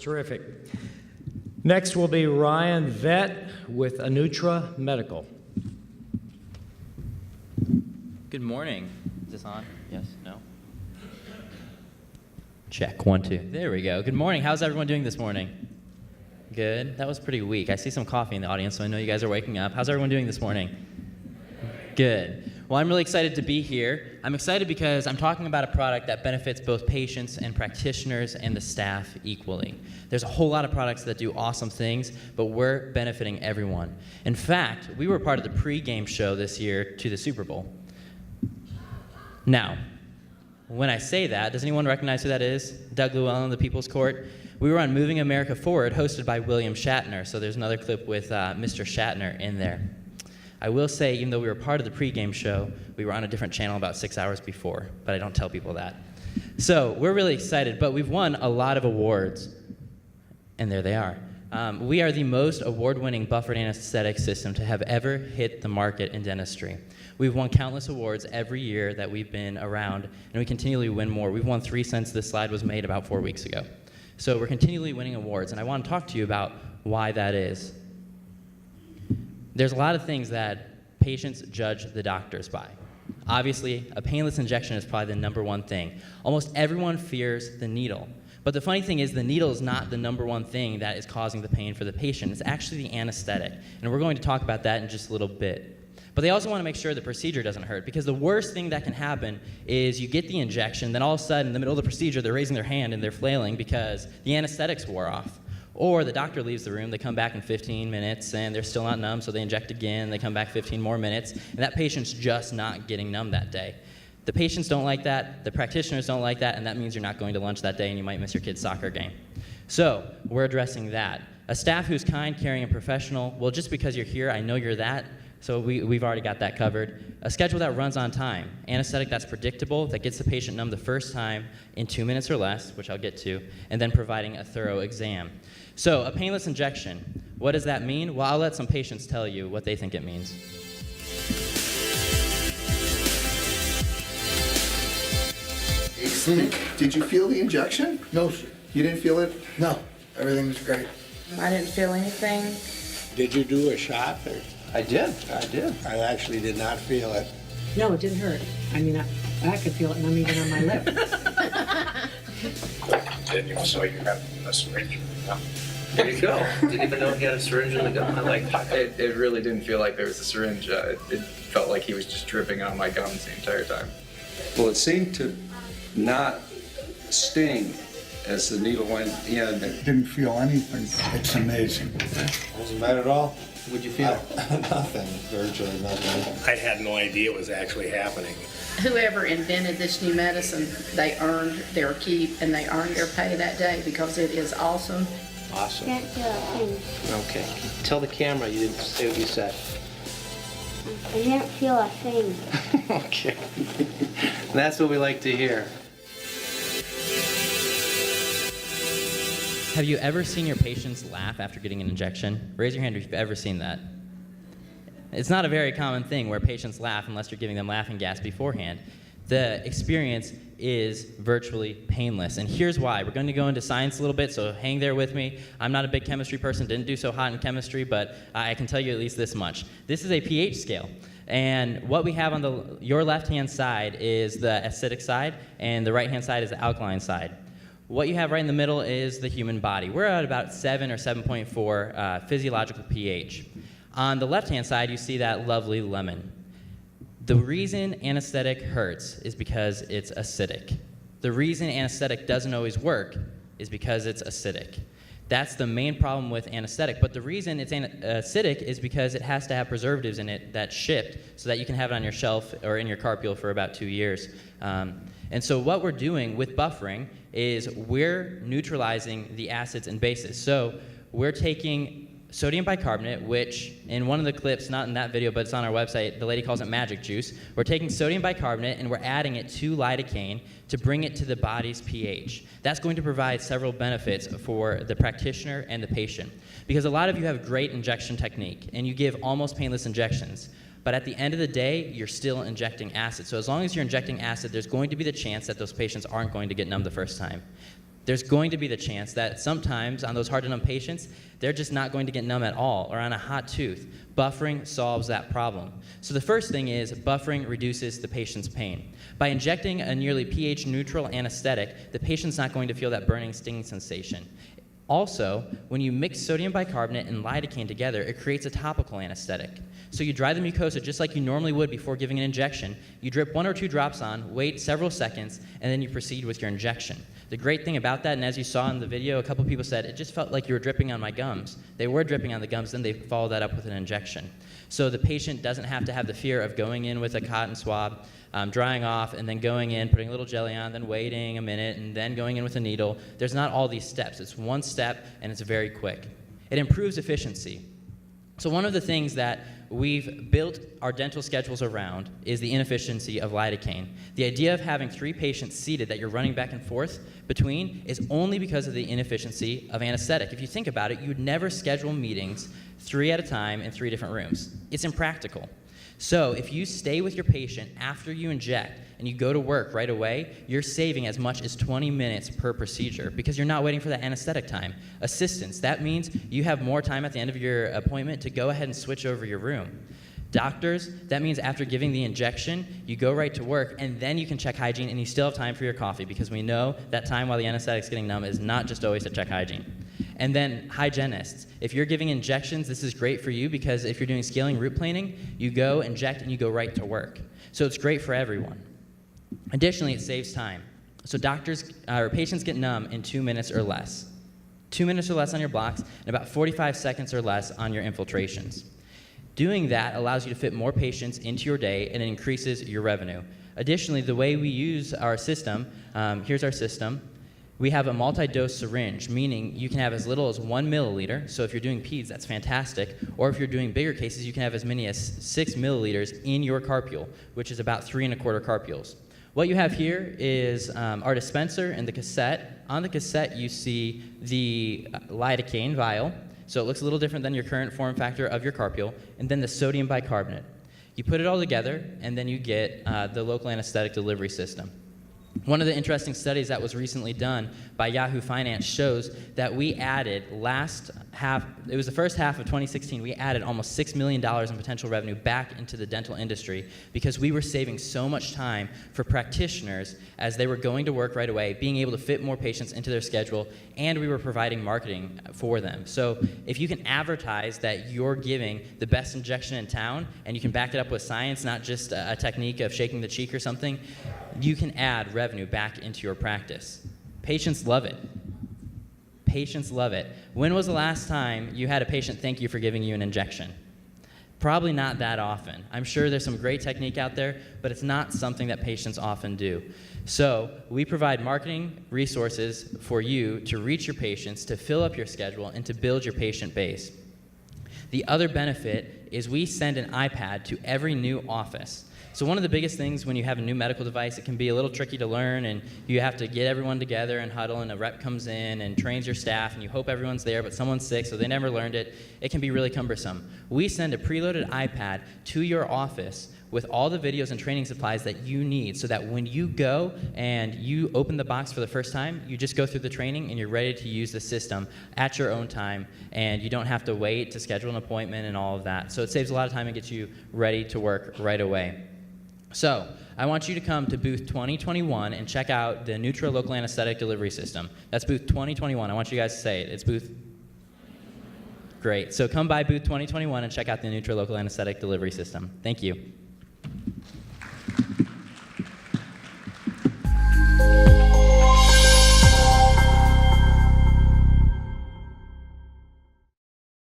Terrific. Next will be Ryan Vett with Anutra Medical. Good morning. Is this on? Yes? No? Check. 1, 2. There we go. Good morning. How's everyone doing this morning? Good. That was pretty weak. I see some coffee in the audience, so I know you guys are waking up. How's everyone doing this morning? Good. Well, I'm really excited to be here. I'm excited because I'm talking about a product that benefits both patients and practitioners and the staff equally. There's a whole lot of products that do awesome things, but we're benefiting everyone. In fact, we were part of the pre-game show this year to the Super Bowl. Now, when I say that, does anyone recognize who that is? Doug Llewellyn, the People's Court. We were on Moving America Forward, hosted by William Shatner, so there's another clip with Mr. Shatner in there. I will say, even though we were part of the pregame show, we were on a different channel about 6 hours before, but I don't tell people that. So we're really excited, but we've won a lot of awards, and there they are. We are the most award-winning buffered anesthetic system to have ever hit the market in dentistry. We've won countless awards every year that we've been around, and we continually win more. We've won 3 since this slide was made about 4 weeks ago. So we're continually winning awards, and I want to talk to you about why that is. There's a lot of things that patients judge the doctors by. Obviously, a painless injection is probably the #1 thing. Almost everyone fears the needle. But the funny thing is the needle is not the #1 thing that is causing the pain for the patient. It's actually the anesthetic. And we're going to talk about that in just a little bit. But they also want to make sure the procedure doesn't hurt, because the worst thing that can happen is you get the injection, then all of a sudden in the middle of the procedure they're raising their hand and they're flailing because the anesthetics wore off. Or the doctor leaves the room, they come back in 15 minutes, and they're still not numb, so they inject again, they come back 15 more minutes, and that patient's just not getting numb that day. The patients don't like that, the practitioners don't like that, and that means you're not going to lunch that day and you might miss your kid's soccer game. So we're addressing that. A staff who's kind, caring, and professional, well, just because you're here, I know you're that, so we've already got that covered. A schedule that runs on time. Anesthetic that's predictable, that gets the patient numb the first time in 2 minutes or less, which I'll get to, and then providing a thorough exam. So a painless injection, what does that mean? Well, I'll let some patients tell you what they think it means. Did you feel the injection? No, sir. You didn't feel it? No, everything was great. I didn't feel anything. Did you do a shot? Or? I did. I actually did not feel it. No, it didn't hurt. I mean, I could feel it numb even on my lip. Didn't even saw you have a syringe. No. There you go. Didn't even know he had a syringe in the gun. I like that. It really didn't feel like there was a syringe. It felt like he was just dripping on my gums the entire time. Well, it seemed to not sting as the needle went in. Didn't feel anything. It's amazing. Wasn't bad at all. What'd you feel? Nothing, virtually nothing. I had no idea it was actually happening. Whoever invented this new medicine, they earned their keep and they earned their pay that day because it is awesome. Awesome. Can't feel a thing. Okay. Tell the camera you didn't say what you said. I didn't feel a thing. Okay. That's what we like to hear. Have you ever seen your patients laugh after getting an injection? Raise your hand if you've ever seen that. It's not a very common thing where patients laugh unless you're giving them laughing gas beforehand. The experience is virtually painless, and here's why. We're going to go into science a little bit, so hang there with me. I'm not a big chemistry person, didn't do so hot in chemistry, but I can tell you at least this much. This is a pH scale, and what we have on your left-hand side is the acidic side, and the right-hand side is the alkaline side. What you have right in the middle is the human body. We're at about 7 or 7.4 physiological pH. On the left-hand side, you see that lovely lemon. The reason anesthetic hurts is because it's acidic. The reason anesthetic doesn't always work is because it's acidic. That's the main problem with anesthetic, but the reason it's acidic is because it has to have preservatives in it that's shipped so that you can have it on your shelf or in your carpule for about 2 years. And so what we're doing with buffering is we're neutralizing the acids and bases. So we're taking sodium bicarbonate, which in one of the clips, not in that video, but it's on our website, the lady calls it magic juice. We're taking sodium bicarbonate and we're adding it to lidocaine to bring it to the body's pH. That's going to provide several benefits for the practitioner and the patient. Because a lot of you have great injection technique and you give almost painless injections. But at the end of the day, you're still injecting acid. So as long as you're injecting acid, there's going to be the chance that those patients aren't going to get numb the first time. there's going to be the chance that sometimes on those hard to numb patients, they're just not going to get numb at all, or on a hot tooth. Buffering solves that problem. So the first thing is buffering reduces the patient's pain. By injecting a nearly pH neutral anesthetic, the patient's not going to feel that burning, stinging sensation. Also, when you mix sodium bicarbonate and lidocaine together, it creates a topical anesthetic. So you dry the mucosa just like you normally would before giving an injection. You drip 1 or 2 drops on, wait several seconds, and then you proceed with your injection. The great thing about that, and as you saw in the video, a couple people said, it just felt like you were dripping on my gums. They were dripping on the gums, then they followed that up with an injection. So the patient doesn't have to have the fear of going in with a cotton swab, drying off, and then going in, putting a little jelly on, then waiting a minute, and then going in with a needle. There's not all these steps. It's one step, and it's very quick. It improves efficiency. So one of the things that we've built our dental schedules around is the inefficiency of lidocaine. The idea of having 3 patients seated that you're running back and forth between is only because of the inefficiency of anesthetic. If you think about it, you'd never schedule meetings 3 at a time in 3 different rooms. It's impractical. So if you stay with your patient after you inject and you go to work right away, you're saving as much as 20 minutes per procedure because you're not waiting for that anesthetic time. Assistance, that means you have more time at the end of your appointment to go ahead and switch over your room. Doctors, that means after giving the injection, you go right to work, and then you can check hygiene, and you still have time for your coffee because we know that time while the anesthetic's getting numb is not just always to check hygiene. And then hygienists. If you're giving injections, this is great for you because if you're doing scaling root planing, you go inject and you go right to work. So it's great for everyone. Additionally, it saves time. So patients get numb in 2 minutes or less. 2 minutes or less on your blocks, and about 45 seconds or less on your infiltrations. Doing that allows you to fit more patients into your day, and it increases your revenue. Additionally, the way we use our system, here's our system. We have a multi-dose syringe, meaning you can have as little as 1 milliliter. So if you're doing peds, that's fantastic. Or if you're doing bigger cases, you can have as many as 6 milliliters in your carpule, which is about 3 1/4 carpules. What you have here is our dispenser and the cassette. On the cassette, you see the lidocaine vial. So it looks a little different than your current form factor of your carpule, and then the sodium bicarbonate. You put it all together, and then you get the local anesthetic delivery system. One of the interesting studies that was recently done by Yahoo Finance shows that we added it was the first half of 2016, we added almost $6 million in potential revenue back into the dental industry because we were saving so much time for practitioners as they were going to work right away, being able to fit more patients into their schedule, and we were providing marketing for them. So if you can advertise that you're giving the best injection in town, and you can back it up with science, not just a technique of shaking the cheek or something, you can add revenue back into your practice. Patients love it. Patients love it. When was the last time you had a patient thank you for giving you an injection? Probably not that often. I'm sure there's some great technique out there, but it's not something that patients often do. So we provide marketing resources for you to reach your patients, to fill up your schedule, and to build your patient base. The other benefit is we send an iPad to every new office. So one of the biggest things when you have a new medical device, it can be a little tricky to learn, and you have to get everyone together and huddle, and a rep comes in and trains your staff, and you hope everyone's there, but someone's sick, so they never learned it. It can be really cumbersome. We send a preloaded iPad to your office with all the videos and training supplies that you need so that when you go and you open the box for the first time, you just go through the training and you're ready to use the system at your own time, and you don't have to wait to schedule an appointment and all of that. So it saves a lot of time and gets you ready to work right away. So I want you to come to booth 2021 and check out the Anutra local anesthetic delivery system. That's booth 2021. I want you guys to say it. It's booth. Great. So come by booth 2021 and check out the Anutra local anesthetic delivery system. Thank you.